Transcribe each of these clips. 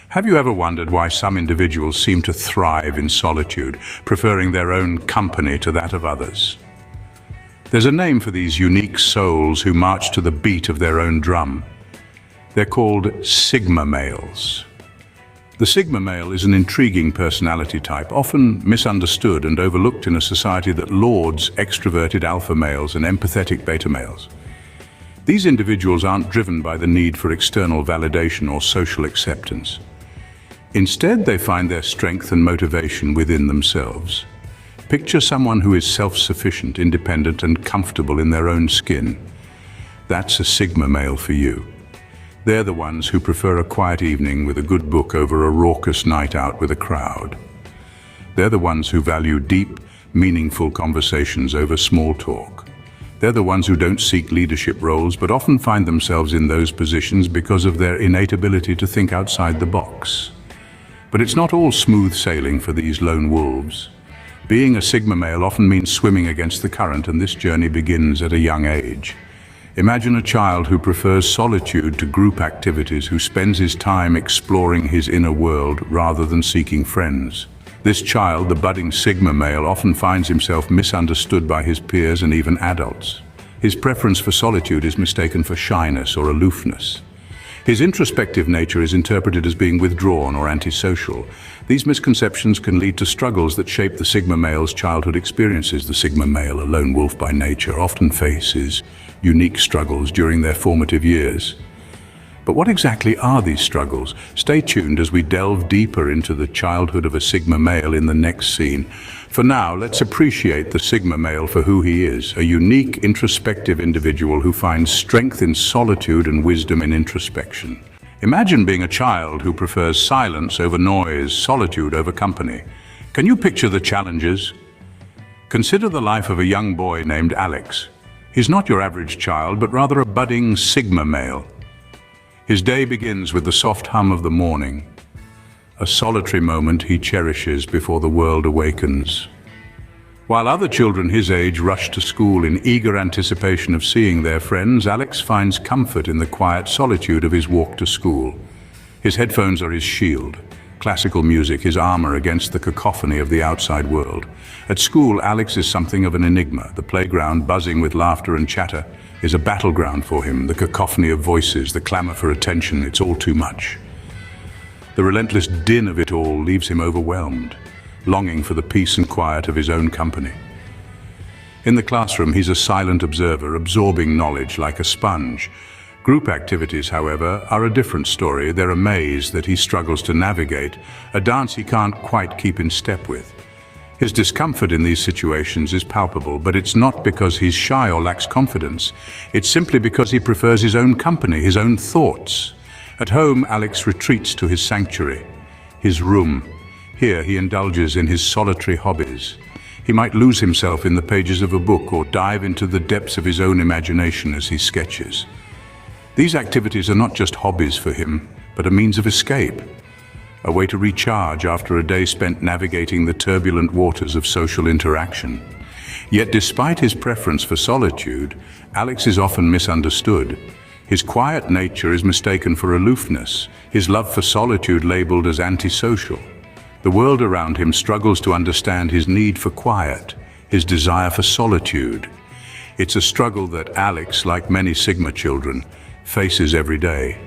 Have you ever wondered why some individuals seem to thrive in solitude, preferring their own company to that of others? There's a name for these unique souls who march to the beat of their own drum. They're called Sigma males. The Sigma male is an intriguing personality type, often misunderstood and overlooked in a society that lauds extroverted alpha males and empathetic beta males. These individuals aren't driven by the need for external validation or social acceptance. Instead, they find their strength and motivation within themselves. Picture someone who is self-sufficient, independent, and comfortable in their own skin. That's a Sigma male for you. They're the ones who prefer a quiet evening with a good book over a raucous night out with a crowd. They're the ones who value deep, meaningful conversations over small talk. They're the ones who don't seek leadership roles but often find themselves in those positions because of their innate ability to think outside the box. But it's not all smooth sailing for these lone wolves. Being a Sigma male often means swimming against the current, and this journey begins at a young age. Imagine a child who prefers solitude to group activities, who spends his time exploring his inner world rather than seeking friends. This child, the budding Sigma male, often finds himself misunderstood by his peers and even adults. His preference for solitude is mistaken for shyness or aloofness. His introspective nature is interpreted as being withdrawn or antisocial. These misconceptions can lead to struggles that shape the Sigma male's childhood experiences. The Sigma male, a lone wolf by nature, often faces unique struggles during their formative years. But what exactly are these struggles? Stay tuned as we delve deeper into the childhood of a Sigma male in the next scene. For now, let's appreciate the Sigma male for who he is, a unique, introspective individual who finds strength in solitude and wisdom in introspection. Imagine being a child who prefers silence over noise, solitude over company. Can you picture the challenges? Consider the life of a young boy named Alex. He's not your average child, but rather a budding Sigma male. His day begins with the soft hum of the morning, a solitary moment he cherishes before the world awakens. While other children his age rush to school in eager anticipation of seeing their friends, Alex finds comfort in the quiet solitude of his walk to school. His headphones are his shield, classical music his armor against the cacophony of the outside world. At school, Alex is something of an enigma. The playground, buzzing with laughter and chatter, is a battleground for him. The cacophony of voices, the clamor for attention, it's all too much. The relentless din of it all leaves him overwhelmed, longing for the peace and quiet of his own company. In the classroom, he's a silent observer, absorbing knowledge like a sponge. Group activities, however, are a different story. They're a maze that he struggles to navigate, a dance he can't quite keep in step with. His discomfort in these situations is palpable, but it's not because he's shy or lacks confidence. It's simply because he prefers his own company, his own thoughts. At home, Alex retreats to his sanctuary, his room. Here, he indulges in his solitary hobbies. He might lose himself in the pages of a book or dive into the depths of his own imagination as he sketches. These activities are not just hobbies for him, but a means of escape, a way to recharge after a day spent navigating the turbulent waters of social interaction. Yet despite his preference for solitude, Alex is often misunderstood. His quiet nature is mistaken for aloofness, his love for solitude labeled as antisocial. The world around him struggles to understand his need for quiet, his desire for solitude. It's a struggle that Alex, like many Sigma children, faces every day.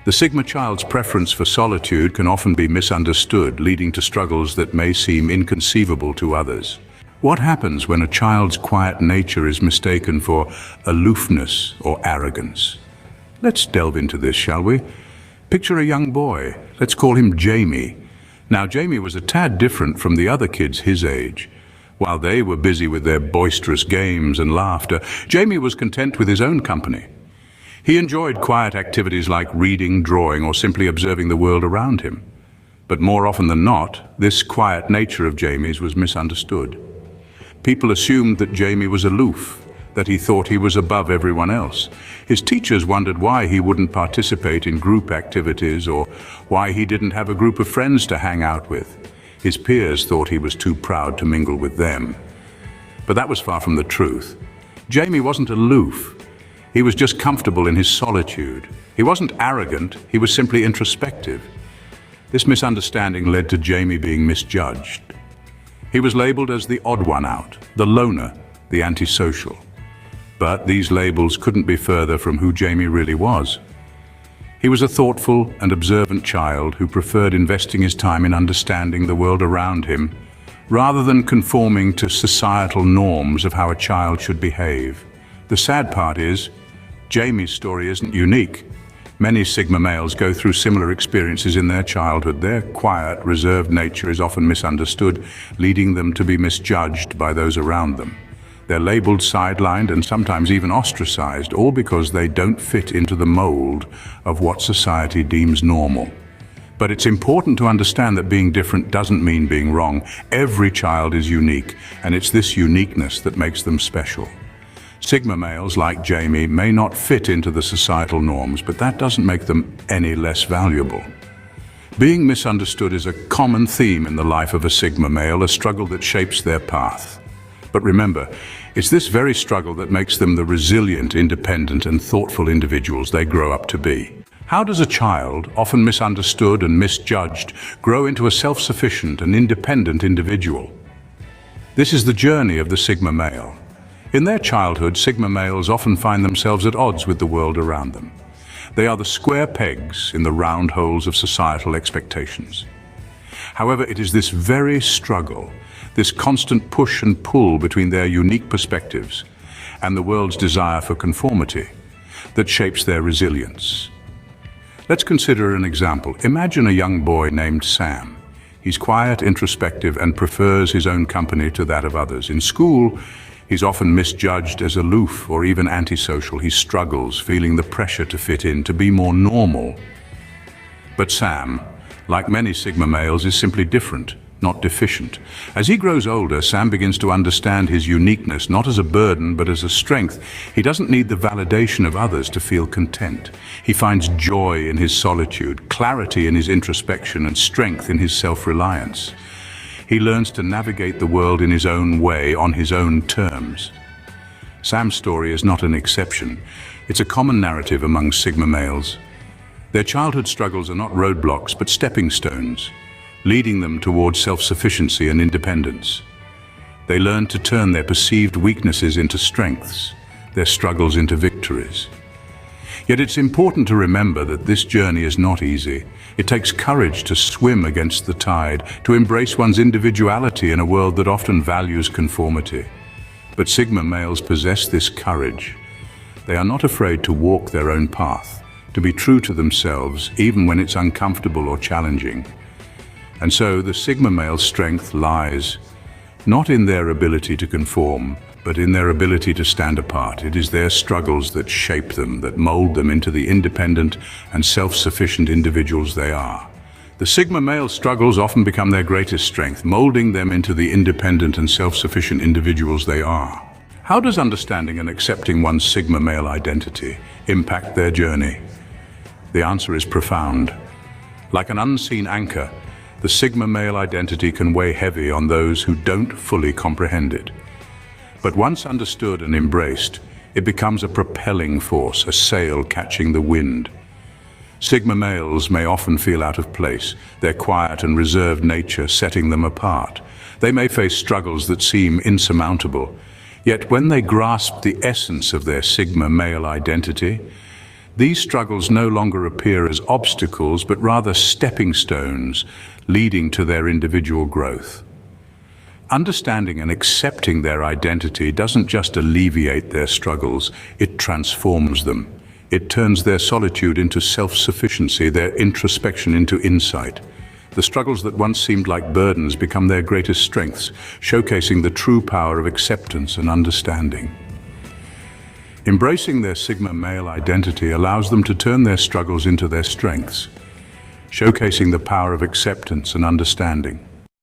The Sigma child's preference for solitude can often be misunderstood, leading to struggles that may seem inconceivable to others. What happens when a child's quiet nature is mistaken for aloofness or arrogance? Let's delve into this, shall we? Picture a young boy. Let's call him Jamie. Now, Jamie was a tad different from the other kids his age. While they were busy with their boisterous games and laughter, Jamie was content with his own company. He enjoyed quiet activities like reading, drawing, or simply observing the world around him. But more often than not, this quiet nature of Jamie's was misunderstood. People assumed that Jamie was aloof, that he thought he was above everyone else. His teachers wondered why he wouldn't participate in group activities or why he didn't have a group of friends to hang out with. His peers thought he was too proud to mingle with them. But that was far from the truth. Jamie wasn't aloof. He was just comfortable in his solitude. He wasn't arrogant, he was simply introspective. This misunderstanding led to Jamie being misjudged. He was labeled as the odd one out, the loner, the antisocial. But these labels couldn't be further from who Jamie really was. He was a thoughtful and observant child who preferred investing his time in understanding the world around him, rather than conforming to societal norms of how a child should behave. The sad part is, Jamie's story isn't unique. Many Sigma males go through similar experiences in their childhood. Their quiet, reserved nature is often misunderstood, leading them to be misjudged by those around them. They're labeled, sidelined, and sometimes even ostracized, all because they don't fit into the mold of what society deems normal. But it's important to understand that being different doesn't mean being wrong. Every child is unique, and it's this uniqueness that makes them special. Sigma males like Jamie may not fit into the societal norms, but that doesn't make them any less valuable. Being misunderstood is a common theme in the life of a Sigma male, a struggle that shapes their path. But remember, it's this very struggle that makes them the resilient, independent, and thoughtful individuals they grow up to be. How does a child, often misunderstood and misjudged, grow into a self-sufficient and independent individual? This is the journey of the Sigma male. In their childhood, Sigma males often find themselves at odds with the world around them. They are the square pegs in the round holes of societal expectations. However, it is this very struggle, this constant push and pull between their unique perspectives and the world's desire for conformity, that shapes their resilience. Let's consider an example. Imagine a young boy named Sam. He's quiet, introspective, and prefers his own company to that of others. In school, he's often misjudged as aloof or even antisocial. He struggles, feeling the pressure to fit in, to be more normal. But Sam, like many Sigma males, is simply different, not deficient. As he grows older, Sam begins to understand his uniqueness, not as a burden, but as a strength. He doesn't need the validation of others to feel content. He finds joy in his solitude, clarity in his introspection, and strength in his self-reliance. He learns to navigate the world in his own way, on his own terms. Sam's story is not an exception. It's a common narrative among Sigma males. Their childhood struggles are not roadblocks, but stepping stones, leading them towards self-sufficiency and independence. They learn to turn their perceived weaknesses into strengths, their struggles into victories. Yet it's important to remember that this journey is not easy. It takes courage to swim against the tide, to embrace one's individuality in a world that often values conformity. But Sigma males possess this courage. They are not afraid to walk their own path, to be true to themselves, even when it's uncomfortable or challenging. And so the Sigma male's strength lies not in their ability to conform, but in their ability to stand apart. It is their struggles that shape them, that mold them into the independent and self-sufficient individuals they are. The Sigma male's struggles often become their greatest strength, molding them into the independent and self-sufficient individuals they are. How does understanding and accepting one's Sigma male identity impact their journey? The answer is profound. Like an unseen anchor, the Sigma male identity can weigh heavy on those who don't fully comprehend it. But once understood and embraced, it becomes a propelling force, a sail catching the wind. Sigma males may often feel out of place, their quiet and reserved nature setting them apart. They may face struggles that seem insurmountable, yet when they grasp the essence of their Sigma male identity, these struggles no longer appear as obstacles, but rather stepping stones leading to their individual growth. Understanding and accepting their identity doesn't just alleviate their struggles, it transforms them. It turns their solitude into self-sufficiency, their introspection into insight. The struggles that once seemed like burdens become their greatest strengths, showcasing the true power of acceptance and understanding. Embracing their Sigma male identity allows them to turn their struggles into their strengths, showcasing the power of acceptance and understanding.